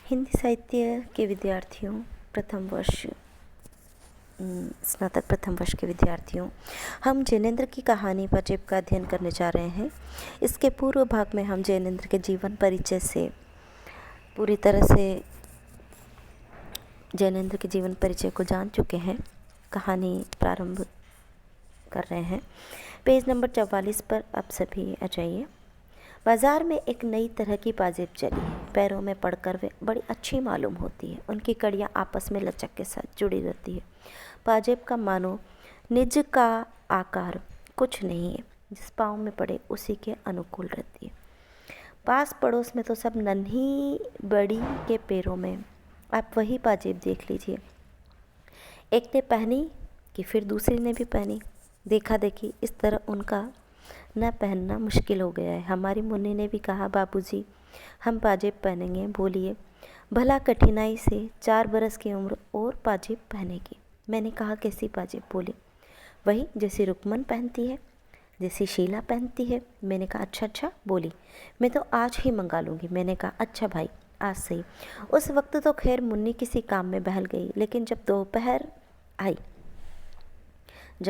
हिंदी साहित्य के विद्यार्थियों, प्रथम वर्ष स्नातक प्रथम वर्ष के विद्यार्थियों, हम जैनेंद्र की कहानी पाजेब का अध्ययन करने जा रहे हैं। इसके पूर्व भाग में हम जैनेंद्र के जीवन परिचय से पूरी तरह से जैनेंद्र के जीवन परिचय को जान चुके हैं। कहानी प्रारंभ कर रहे हैं। पेज नंबर 44 पर आप सभी आ जाइए। बाज़ार में एक नई तरह की पाजेब चली है। पैरों में पड़कर वे बड़ी अच्छी मालूम होती है। उनकी कड़ियाँ आपस में लचक के साथ जुड़ी रहती है। पाजेब का मानो निज का आकार कुछ नहीं है, जिस पाँव में पड़े उसी के अनुकूल रहती है। पास पड़ोस में तो सब नन्ही बड़ी के पैरों में आप वही पाजेब देख लीजिए। एक ने पहनी कि फिर दूसरी ने भी पहनी। देखा देखी इस तरह उनका न पहनना मुश्किल हो गया है। हमारी मुन्नी ने भी कहा, बाबूजी हम पाजेब पहनेंगे। बोलिए, भला कठिनाई से 4 बरस की उम्र और पाजेब पहनेगी। मैंने कहा, कैसी पाजेब? बोली, वही जैसी रुकमन पहनती है, जैसी शीला पहनती है। मैंने कहा, अच्छा। बोली, मैं तो आज ही मंगा लूँगी। मैंने कहा, अच्छा भाई, आज सही। उस वक्त तो खैर मुन्नी किसी काम में बहल गई, लेकिन जब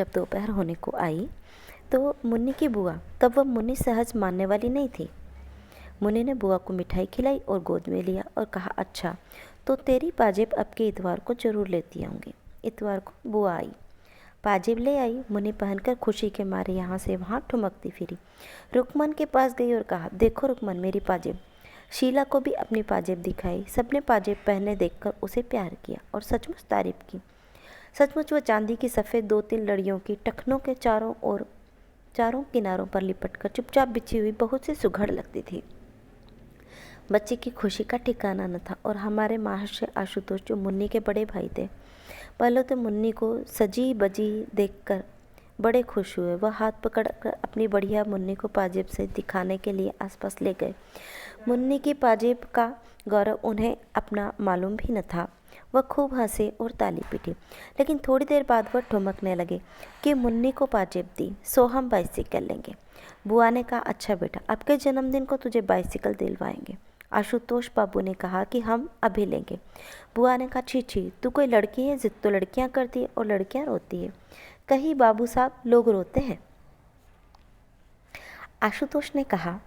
दोपहर होने को आई तो मुन्नी की बुआ, तब वह मुन्नी सहज मानने वाली नहीं थी। मुन्नी ने बुआ को मिठाई खिलाई और गोद में लिया और कहा, अच्छा तो तेरी पाजेब अब के इतवार को जरूर लेती आऊँगी। इतवार को बुआ आई, पाजेब ले आई। मुन्नी पहनकर खुशी के मारे यहाँ से वहाँ ठुमकती फिरी। रुकमन के पास गई और कहा, देखो रुकमन, मेरी पाजेब। शीला को भी अपनी पाजेब दिखाई। सबने पाजेब पहने देखकर उसे प्यार किया और सचमुच तारीफ की। सचमुच वह चांदी की सफ़ेद 2-3 लड़ियों की टखनों के चारों किनारों पर लिपटकर चुपचाप बिछी हुई बहुत सी सुघड़ लगती थी। बच्चे की खुशी का ठिकाना न था। और हमारे महाशय आशुतोष, जो मुन्नी के बड़े भाई थे, पहले तो मुन्नी को सजी बजी देखकर बड़े खुश हुए। वह हाथ पकड़कर अपनी बढ़िया मुन्नी को पाजेब से दिखाने के लिए आसपास ले गए। मुन्नी की पाजेब का गौरव उन्हें अपना मालूम भी न था। वह खूब हंसे और ताली पीटी, लेकिन थोड़ी देर बाद वह ठुमकने लगे कि मुन्नी को पाजेब दी सो हम बाइसिकल लेंगे। बुआ ने कहा, अच्छा बेटा, आपके जन्मदिन को तुझे बाइसिकल दिलवाएंगे। आशुतोष बाबू ने कहा कि हम अभी लेंगे। बुआ ने कहा, छी, तू कोई लड़की है? जिद तो लड़कियां करती है और लड़कियां रोती है। कहीं बाबू साहब, लोग रोते हैं। आशुतोष ने कहा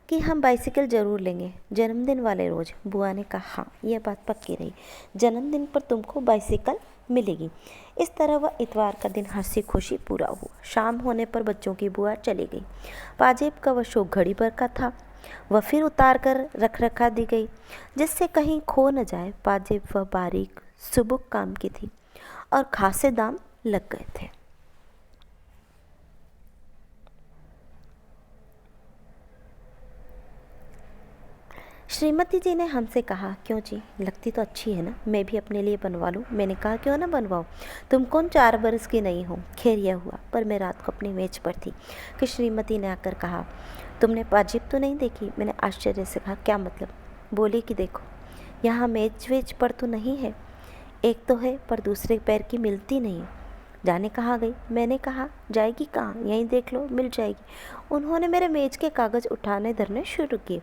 कि हम बाइसिकल ज़रूर लेंगे जन्मदिन वाले रोज़। बुआ ने कहा, हाँ यह बात पक्की रही, जन्मदिन पर तुमको बाइसिकल मिलेगी। इस तरह वह इतवार का दिन हंसी खुशी पूरा हुआ। शाम होने पर बच्चों की बुआ चली गई। पाजेब का वह शौक घड़ी भर का था। वह फिर उतार कर रखा दी गई, जिससे कहीं खो न जाए। पाजेब वह बारीक सुबुक काम की थी और खासे दाम लग गए थे। श्रीमती जी ने हमसे कहा, क्यों जी, लगती तो अच्छी है ना, मैं भी अपने लिए बनवा लूँ। मैंने कहा, क्यों ना बनवाओ, तुम कौन 4 बरस की नहीं हो। खैर यह हुआ, पर मैं रात को अपनी मेज पर थी कि श्रीमती ने आकर कहा, तुमने पाजेब तो नहीं देखी? मैंने आश्चर्य से कहा, क्या मतलब? बोली कि देखो, यहाँ मेज वेज पर तो नहीं है। एक तो है, पर दूसरे पैर की मिलती नहीं। जाने कहाँ गई? मैंने कहा, जाएगी कहाँ, यहीं देख लो, मिल जाएगी। उन्होंने मेरे मेज के कागज़ उठाने धरने शुरू किए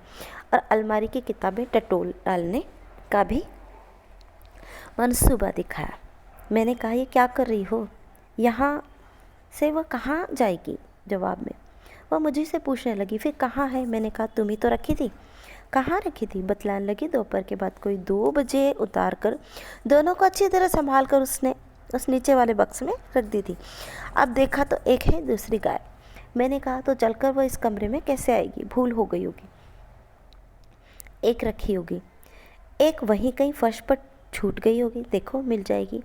और अलमारी की किताबें टटोल डालने का भी मनसूबा दिखाया। मैंने कहा, ये क्या कर रही हो? यहाँ से वह कहाँ जाएगी? जवाब में वह मुझे से पूछने लगी, फिर कहाँ है? मैंने कहा, तुम ही तो रखी थी। कहाँ रखी थी? बतलाने लगी, दोपहर के बाद कोई 2 बजे उतार कर दोनों को अच्छी तरह संभाल कर उसने उस नीचे वाले बक्स में रख दी थी। अब देखा तो एक है, दूसरी गायब। मैंने कहा, तो चलकर वह इस कमरे में कैसे आएगी? भूल हो गई होगी, एक रखी होगी, एक वहीं कहीं फर्श पर छूट गई होगी, देखो मिल जाएगी।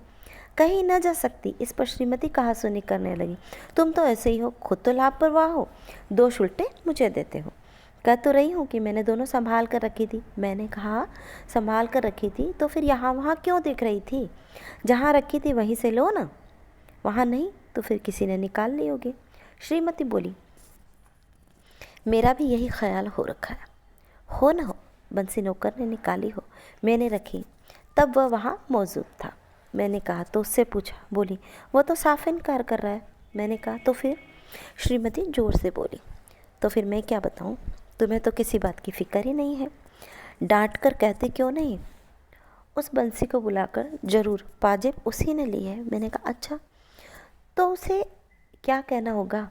कहीं न जा सकती। इस पर श्रीमती कहासुनी करने लगी, तुम तो ऐसे ही हो, खुद तो लापरवाह हो, दोष उल्टे मुझे देते हो। कह तो रही हूँ कि मैंने दोनों संभाल कर रखी थी। मैंने कहा, संभाल कर रखी थी तो फिर यहाँ वहाँ क्यों दिख रही थी? जहाँ रखी थी वहीं से लो ना। वहाँ नहीं तो फिर किसी ने निकाल ली होगी। श्रीमती बोली, मेरा भी यही ख्याल हो रखा है। हो न हो, बंसी नौकर ने निकाली हो, मैंने रखी, तब वह वहाँ मौजूद था। मैंने कहा, तो उससे पूछा? बोली, वो तो साफ इनकार कर रहा है। मैंने कहा, तो फिर? श्रीमती जोर से बोली, तो फिर मैं क्या बताऊँ, तुम्हें तो किसी बात की फिक्र ही नहीं है। डांट कर कहते क्यों नहीं, उस बंसी को बुलाकर, जरूर पाजेब उसी ने ली है। मैंने कहा अच्छा, तो उसे क्या कहना होगा?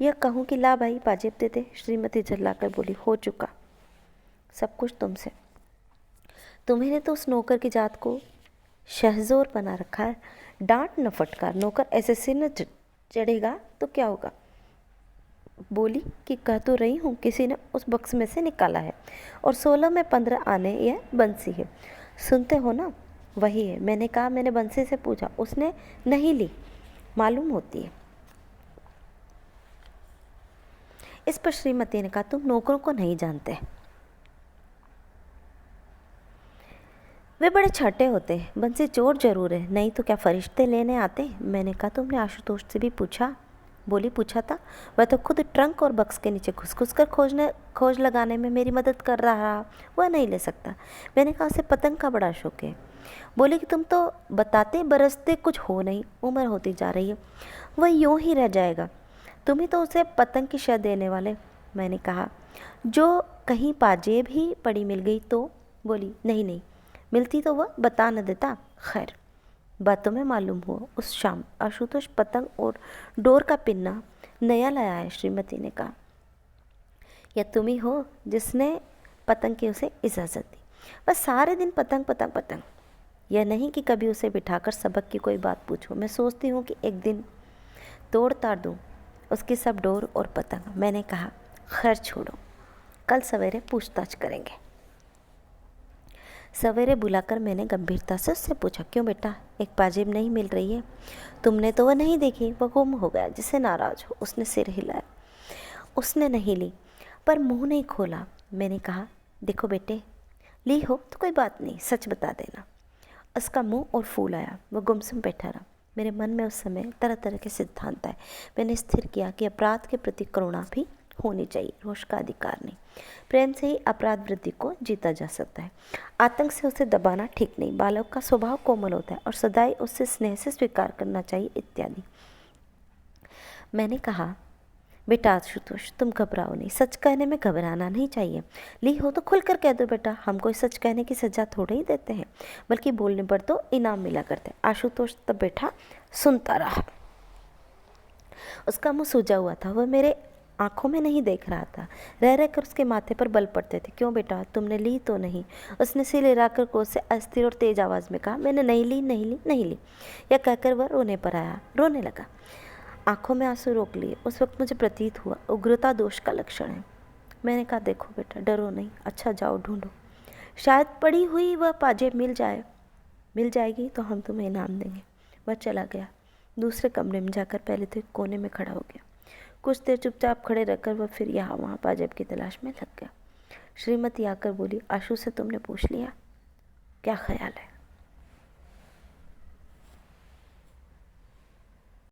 यह कहूँ कि ला भाई पाजेब दे दे? श्रीमती झल्लाकर बोली, हो चुका सब कुछ तुमसे। तुम्ही ने तो उस नौकर की जात को शहजोर बना रखा है। डांट न फटकार, नौकर ऐसे सिर न चढ़ेगा तो क्या होगा? बोली कि कह तो रही हूँ, किसी ने उस बक्स में से निकाला है और 16 में 15 आने यह बंसी है। सुनते हो ना, वही है। मैंने कहा, मैंने बंसी से पूछा, उसने नहीं ली, मालूम होती है। इस पर श्रीमती ने कहा, तुम नौकरों को नहीं जानते, वे बड़े छठे होते हैं। बंसी चोर जरूर है, नहीं तो क्या फरिश्ते लेने आते? मैंने कहा, तुमने आशुतोष से भी पूछा? बोली, पूछा था, वह तो खुद ट्रंक और बक्स के नीचे घुस घुस कर खोज लगाने में मेरी मदद कर रहा, वह नहीं ले सकता। मैंने कहा, उसे पतंग का बड़ा शौक है। बोले कि तुम तो बताते बरसते कुछ हो नहीं, उम्र होती जा रही है, वह यूं ही रह जाएगा, तुम ही तो उसे पतंग की शय देने वाले। मैंने कहा, जो कहीं पाजेब ही पड़ी मिल गई तो? बोली, नहीं नहीं, मिलती तो वह बता न देता। खैर, बातों में मालूम हुआ उस शाम आशुतोष पतंग और डोर का पिन्ना नया लाया है। श्रीमती ने कहा, या तुम ही हो जिसने पतंग की उसे इजाज़त दी? बस सारे दिन पतंग पतंग पतंग। यह नहीं कि कभी उसे बिठाकर सबक की कोई बात पूछो। मैं सोचती हूँ कि एक दिन तोड़ ताड़ दूँ उसकी सब डोर और पतंग। मैंने कहा, खैर छोड़ो, कल सवेरे पूछताछ करेंगे। सवेरे बुलाकर मैंने गंभीरता से उससे पूछा, क्यों बेटा, एक पाजेब नहीं मिल रही है? तुमने तो वह नहीं देखी, वह गुम हो गया, जिससे नाराज हो। उसने सिर हिलाया। उसने नहीं ली, पर मुंह नहीं खोला। मैंने कहा, देखो बेटे, ली हो तो कोई बात नहीं, सच बता देना। उसका मुंह और फूल आया, वह गुमसुम बैठा रहा। मेरे मन में उस समय तरह तरह के सिद्धांत आए। मैंने स्थिर किया कि अपराध के प्रति करुणा भी होनी चाहिए, रोष का अधिकार नहीं। प्रेम से ही अपराध वृद्धि को जीता जा सकता है, आतंक से उसे दबाना ठीक नहीं। बालक का स्वभाव कोमल होता है और सदाई उससे स्नेह से स्वीकार करना चाहिए, इत्यादि। मैंने कहा, बेटा आशुतोष, तुम घबराओ नहीं, सच कहने में घबराना नहीं चाहिए। ली हो तो खुलकर कह दो बेटा, हम कोई सच कहने की सजा थोड़े ही देते हैं, बल्कि बोलने पर तो इनाम मिला करते हैं। आशुतोष तब बैठा सुनता रहा। उसका मुंह सूजा हुआ था, वह मेरे आंखों में नहीं देख रहा था। रह रह कर उसके माथे पर बल पड़ते थे। क्यों बेटा, तुमने ली तो नहीं? उसने सिर हिलाकर क्रोध से अस्थिर और तेज आवाज़ में कहा, मैंने नहीं ली, नहीं ली, नहीं ली। यह कहकर वह रोने पर आया, रोने लगा। आंखों में आंसू रोक लिए। उस वक्त मुझे प्रतीत हुआ उग्रता दोष का लक्षण है। मैंने कहा, देखो बेटा, डरो नहीं, अच्छा जाओ ढूंढो, शायद पड़ी हुई वह पाजेब मिल जाएगी तो हम तुम्हें इनाम देंगे। वह चला गया। दूसरे कमरे में जाकर पहले तो एक कोने में खड़ा हो गया। कुछ देर चुपचाप खड़े रहकर वह फिर यहाँ वहाँ पाजेब की तलाश में लग गया। श्रीमती आकर बोली, आशु से तुमने पूछ लिया? क्या ख्याल है?